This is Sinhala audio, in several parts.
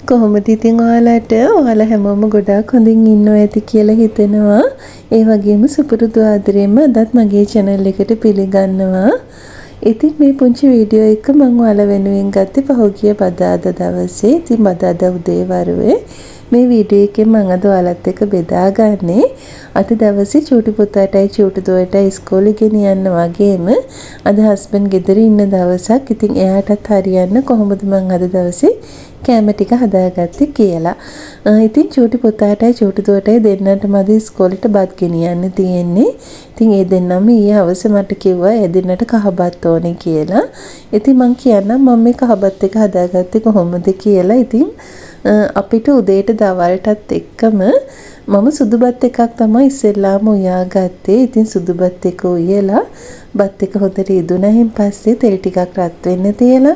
කොහොමද ඉතින් ඔයාලා හැමෝම ගොඩාක් හොඳින් ඉන්නවා ඇති කියලා හිතෙනවා. ඒ වගේම සුපුරුදු ආදරෙන්ම අදත් මගේ channel එකට පිළිගන්නවා. ඉතින් මේ පුංචි වීඩියෝ එක මම ඔයාලා වෙනුවෙන් ගත්තේ පහුගිය බදාදා දවසේ. ඉතින් බදාදා උදේ වරුවේ මේ වීඩියෝ එකෙන් මම අද ඔයාලත් එක්ක බෙදාගන්නේ අද දවසේ චූටි පුතාටයි චූටි දුවටයි ඉස්කෝලේ ගෙනියන්න වගේම අද හස්බන්ඩ් ගෙදර ඉන්න දවසක්. ඉතින් එයාටත් හරියන්න කොහොමද මම අද දවසේ කැම ටික හදාගත්තේ කියලා. ඉතින් චූටි පුතාටයි චූටි දුවටයි දෙන්නටම අද ඉස්කෝලේට බත් ගෙනියන්න තියෙන්නේ. ඉතින් ඒ දෙන්නම ඊයේ හවස මට කිව්වා ඒ දෙන්නට කහබත් ඕනේ කියලා. ඉතින් මං කියන්නම් මම මේ කහබත් එක හදාගත්තේ කොහොමද කියලා. ඉතින් අපිට උදේට දවල්ටත් එක්කම මම සුදුබත් එකක් තමයි ඉස්සෙල්ලාම උයාගත්තේ. ඉතින් සුදුබත් එක උයලා බත් එක හොඳට ඉදුණයින් පස්සේ තෙල් ටිකක් රත් වෙන්න තියලා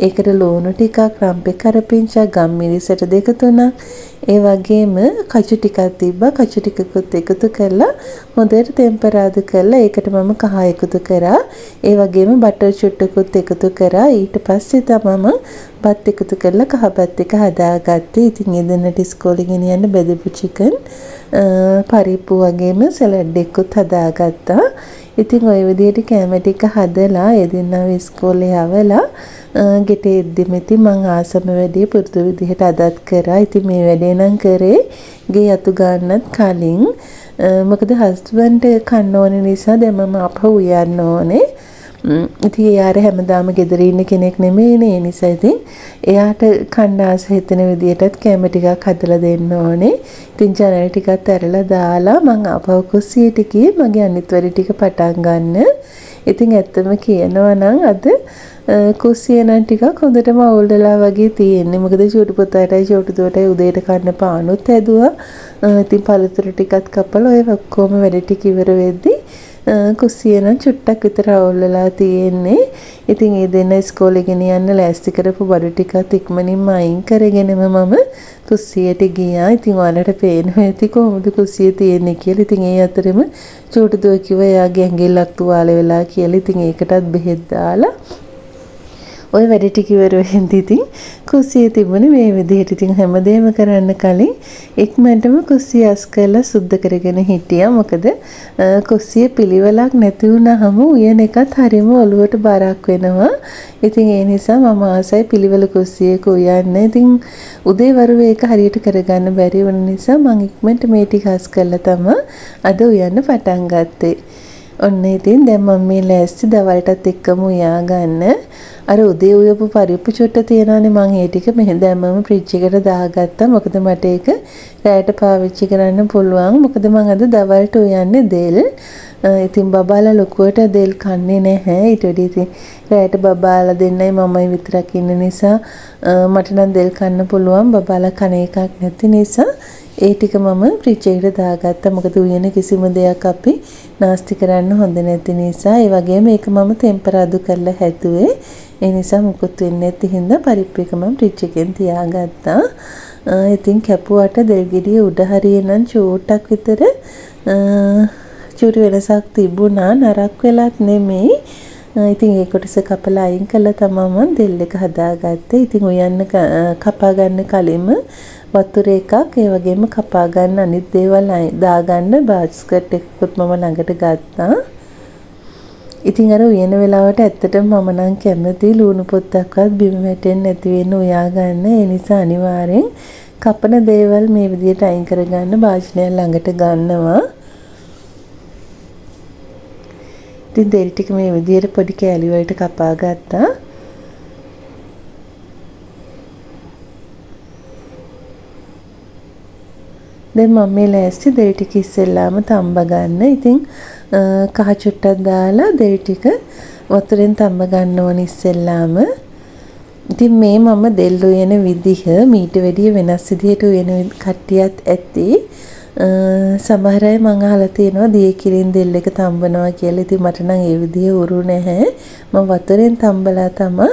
ඒකට ලුණු ටිකක් රම්පේ කරපිංචා ගම්මිරිසට 2-3ක් ඒ වගේම කචු ටිකක් තිබ්බා. කචු ටිකකුත් එකතු කරලා හොඳට ටෙම්පරාදු කරලා ඒකට මම කහ එකතු කරා. ඒ වගේම බටර් චුට්ටකුත් එකතු කරා. ඊට පස්සේ තමයි බත් එකතු කරලා කහබත් එක හදාගත්තේ. ඉතින් එදෙන්නට ඉස්කෝලේ ගෙනියන්න බෙදපු චිකන් පරිප්පු වගේම සලාඩ් එකකුත් හදාගත්තා. ඉතින් ওই විදිහට කැම ටික හදලා එදිනව ඉස්කෝලේ යවලා ගෙටේ එද්දිම ඉතින් මං ආසම වැඩේ පුරුදු විදිහට අදත් කරා. ඉතින් මේ වැඩේ නම් කරේ ගේ අතු ගන්නත් කලින්. මොකද හස්බන්ඩ් කන්න ඕන නිසා දැන් මම අපහු යන්න ඕනේ. ඉතින් එයාට හැමදාම ගෙදර ඉන්න කෙනෙක් නෙමෙයිනේ. ඒ නිසා ඉතින් එයාට කන්න ආස හිතෙන විදිහටත් කැම ටිකක් හදලා දෙන්න ඕනේ. ඉතින් channel ටිකත් ඇරලා දාලා මං ආපහු කුස්සියට ගියේ මගේ අනිත් වැඩ ටික පටන් ගන්න. ඉතින් ඇත්තම කියනවා නම් අද කුස්සිය නම් ටිකක් හොඳටම අවුල්දලා වගේ තියෙන්නේ. මොකද චූටි පුතාටයි චූටි දුවටයි උදේට කන්න පානුත් හැදුවා. ඉතින් පළතුරු ටිකත් කපලා ඔය ඔක්කොම වැඩ ටික ඉවර වෙද්දී කුස්සිය නම් චුට්ටක් විතර අවුල්ලා තියෙන්නේ. ඉතින් ඒ දෙන්න ඉස්කෝලේ ගෙනියන්න ලෑස්ති කරපු බඩු ටිකත් ඉක්මනින්ම අයින් කරගෙනම මම කුස්සියට ගියා. ඉතින් ඔයාලට පේනවා ඇති කොහොමද කුස්සිය තියෙන්නේ කියලා. ඉතින් ඒ අතරෙම චූටි දුව කිව්වා එයාගේ ඇඟිල්ලක් තුවාල වෙලා කියලා. ඉතින් ඒකටත් බෙහෙත් දාලා ඔය වැඩ ටික ඉවර වෙද්දී ඉතින් කුස්සිය තිබුණේ මේ විදිහට. ඉතින් හැමදේම කරන්න කලින් ඉක්මනටම කුස්සිය අස් කරලා සුද්ධ කරගෙන හිටියා. මොකද කුස්සිය පිළිවෙලක් නැති වුණාම උයන එකත් හරියම ඔලුවට බරක් වෙනවා. ඉතින් ඒ නිසා මම ආසයි පිළිවෙල කුස්සියක උයන්න. ඉතින් උදේ වරුවේ ඒක හරියට කරගන්න බැරි වුණ නිසා මම ඉක්මනට මේ ටික අස් කරලා තමයි අද උයන්න පටන් ගත්තේ. ඔන්න ඉතින් දැන් මම මේ ලෑස්ති දවල්ටත් එක්කම උයා ගන්න. අර උදේ උයපු පරිප්පු චොට්ට තියනවානේ මම ඒ ටික මෙහෙ දැම්මම ෆ්‍රිජ් එකට දාගත්තා. මොකද මට ඒක රැයට පාවිච්චි කරන්න පුළුවන්. මොකද මම අද දවල්ට උයන්නේ දෙල්. ඉතින් බබාලා ලොකුවට දෙල් කන්නේ නැහැ. ඊට වඩා ඉතින් රැයට බබාලා දෙන්නයි මමයි විතරක් ඉන්න නිසා මට නම් දෙල් කන්න පුළුවන්. බබාලා කන එකක් නැති නිසා ඒ ටික මම ෆ්‍රිජ් එකට දාගත්තා. මොකද උයන කිසිම දෙයක් අපි නාස්ති කරන්න හොඳ නැති නිසා. ඒ වගේම මේක මම ටෙම්පරාදු කරලා හැදුවේ. ඒ නිසා මුකුත් වෙන්නේ නැති හින්දා පරිප්පු එක මම ෆ්‍රිජ් එකෙන් තියාගත්තා. ඉතින් කැපුවට දෙල් ගෙඩිය උඩ හරියනම් චූට්ටක් විතර චූටි වෙනසක් තිබුණා. නරක් වෙලත් නෙමෙයි. ඉතින් ඒ කොටස කපලා අයින් කළා තමයි මම දෙල් එක හදාගත්තේ. ඉතින් උයන්න කපා ගන්න කලින්ම වතුර එකක් ඒ වගේම කපා ගන්න අනිත් දේවල් දාගන්න බාස්කට් එකකුත් මම ළඟට ගත්තා. ඉතින් අර උයන වෙලාවට ඇත්තටම මම නම් කැමති ලුණු පොත්තක්වත් බිම වැටෙන්නේ නැති වෙන උයා ගන්න. ඒ නිසා අනිවාර්යෙන් කපන දේවල් මේ විදිහට අයින් කරගන්න භාජනය ළඟට ගන්නවා. ඉතින් දෙල් ටික මේ විදිහට පොඩි කෑලි වලට කපා ගත්තා. දැන් මම මේ ලෑස්ති දෙල් ටික ඉස්සෙල්ලාම තම්බ ගන්න. ඉතින් කහ චුට්ටක් දාලා දෙල් ටික වතුරෙන් තම්බ ගන්න ඕන ඉස්සෙල්ලාම. ඉතින් මේ මම දෙල් උයන විදිහ මීට වැඩිය වෙනස් විදිහට උයන කට්ටියත් ඇති. සමහර අය මං අහලා තියෙනවා දිය කිරින් දෙල් එක තම්බනවා කියලා. ඉතින් මට නම් ඒ විදිහ උරු නැහැ. මම වතුරෙන් තම්බලා තමයි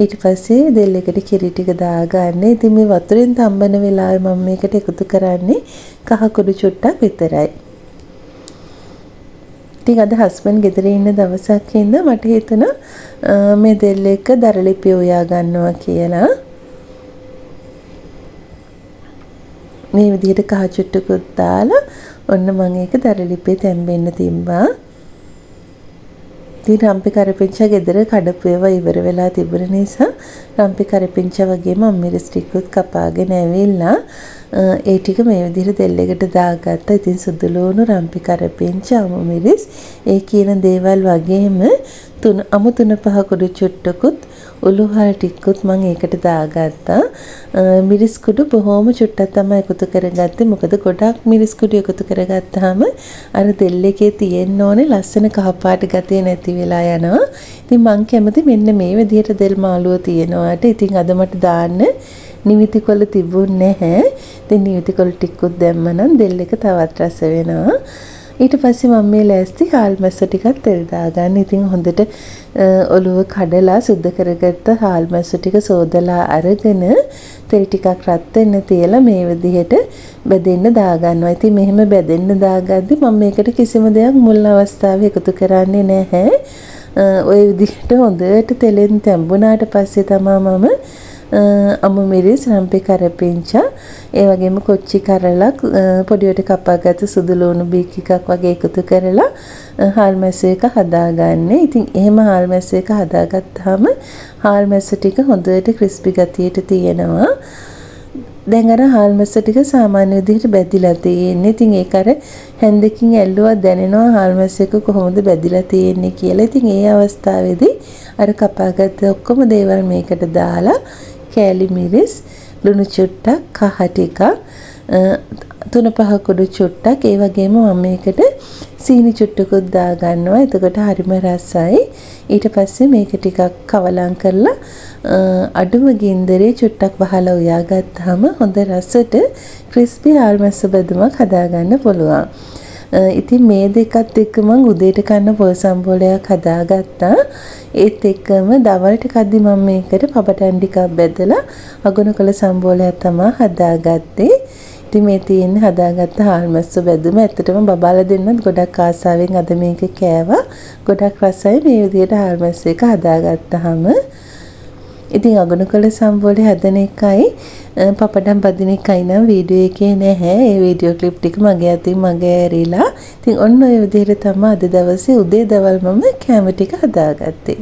ඊට පස්සේ දෙල් එකට කිරි ටික දාගන්නේ. ඉතින් මේ වතුරෙන් තම්බන වෙලාවේ මම මේකට එකතු කරන්නේ කහ කුඩු චුට්ටක් විතරයි. ඉතින් අද හස්බන්ඩ් ගෙදර ඉන්න දවසක් හින්දා මට හිතුණා මේ දෙල් එක දරලිපිය උයා ගන්නවා කියලා. මේ විදිහට කහ චුට්ටකුත් දාලා ඔන්න මම ඒක දරලිපේ තැම්බෙන්න තිබ්බා. ඉතින් රම්පි කරපිංචා ගෙදර කඩපු ඒවා ඉවර වෙලා තිබුණ නිසා රම්පි කරපිංචා වගේම අම්මිරිස් ටිකකුත් කපාගෙන ඇවිල්ලා ඒ ටික මේ විදිහට දෙල්ලෙකට දාගත්තා. ඉතින් සුදු ලුණු රම්පි කරපිංචා අම්මිරිස් ඒ කියන දේවල් වගේම අමු තුන පහ කුඩු චුට්ටකුත් උළුහල් ටිකකුත් මම ඒකට දාගත්තා. මිරිස් කුඩු බොහොම චුට්ටක් තමයි එකතු කරගත්තේ. මොකද ගොඩක් මිරිස් කුඩු එකතු කරගත්තාම අර දෙල් එකේ තියෙන්න ඕනේ ලස්සන කහපාට ගතිය නැති වෙලා යනවා. ඉතින් මම කැමති මෙන්න මේ විදිහට දෙල් මාළුව තියෙනවාට. ඉතින් අද මට දාන්න නිවිති කොළ තිබුණේ නැහැ. ඉතින් නිවිති කොළ ටිකකුත් දැම්මනම් දෙල් එක තවත් රස වෙනවා. ඊට පස්සේ මම මේ ලෑස්ති හාල් මැස්ස ටිකක් තෙල් දාගන්න. ඉතින් හොඳට ඔලුව කඩලා සුද්ධ කරගත්ත හාල් මැස්ස ටික සෝදලා අරගෙන තෙල් ටිකක් රත් වෙන්න තියලා මේ විදිහට බෙදෙන්න දාගන්නවා. ඉතින් මෙහෙම බෙදෙන්න දාගද්දි මම මේකට කිසිම දෙයක් මුල් අවස්ථාවේ එකතු කරන්නේ නැහැ. ওই විදිහට හොඳට තෙලෙන් තැඹුණාට පස්සේ තමයි මම අමු මිරිස් රම්පි කරපිංචා ඒ වගේම කොච්චි කරලක් පොඩියට කපාගත්තු සුදු ලුණු බීක් එකක් වගේ එකතු කරලා හාල් මැස්ස එක හදාගන්නේ. ඉතින් එහෙම හාල් මැස්ස එක හදාගත්තාම හාල් මැස්ස ටික හොඳට ක්‍රිස්පි ගතියට තියෙනවා. දැන් අර හාල් මැස්ස ටික සාමාන්‍ය විදිහට බැදිලා තියෙන්නේ. ඉතින් ඒක අර හැන්දකින් ඇල්ලුවා දැනෙනවා හාල් මැස්ස එක කොහොමද බැදිලා තියෙන්නේ කියලා. ඉතින් ඒ අවස්ථාවේදී අර කපාගත්ත ඔක්කොම දේවල් මේකට දාලා කෑලි මිරිස් ලුණු චුට්ටක් කහ ටිකක් තුන පහ කුඩු චුට්ටක් ඒ වගේම මම මේකට සීනි චුට්ටකුත් දා ගන්නවා. එතකොට හරිම රසයි. ඊට පස්සේ මේක ටිකක් කවලම් කරලා අඩුම ගින්දරේ චුට්ටක් වහලා උයාගත්තාම හොඳ රසට ක්‍රිස්පි හාල් මැස්ස බැදුමක් හදාගන්න පුළුවන්. ඉතින් මේ දෙකත් එක්ක මම උදේට කන්න පොල් සම්බෝලයක් හදාගත්තා. ඒත් එක්කම දවල්ට කද්දි මම මේකට පපටන් ටිකක් බෙදලා අගුණ කළ සම්බෝලයක් තමයි හදාගත්තේ. ඉතින් මේ තියෙන හදාගත්ත හාල් මැස්ස බැදුම ඇත්තටම බබාලා දෙන්නත් ගොඩක් ආසාවෙන් අද මේක කෑවා. ගොඩක් රසයි මේ විදිහට හාල් මැස්ස එක හදාගත්තාම. ඉතින් අගුණ කළ සම්බෝලේ හදන එකයි පපඩම් බදින එකයි නම් වීඩියෝ එකේ නැහැ. ඒ වීඩියෝ ක්ලිප් ටික මගේ අතින් මගේ ඇරිලා. ඉතින් ඔන්න ඔය විදිහට තමයි අද දවසේ උදේ දවල් මම කැම ටික හදාගත්තේ.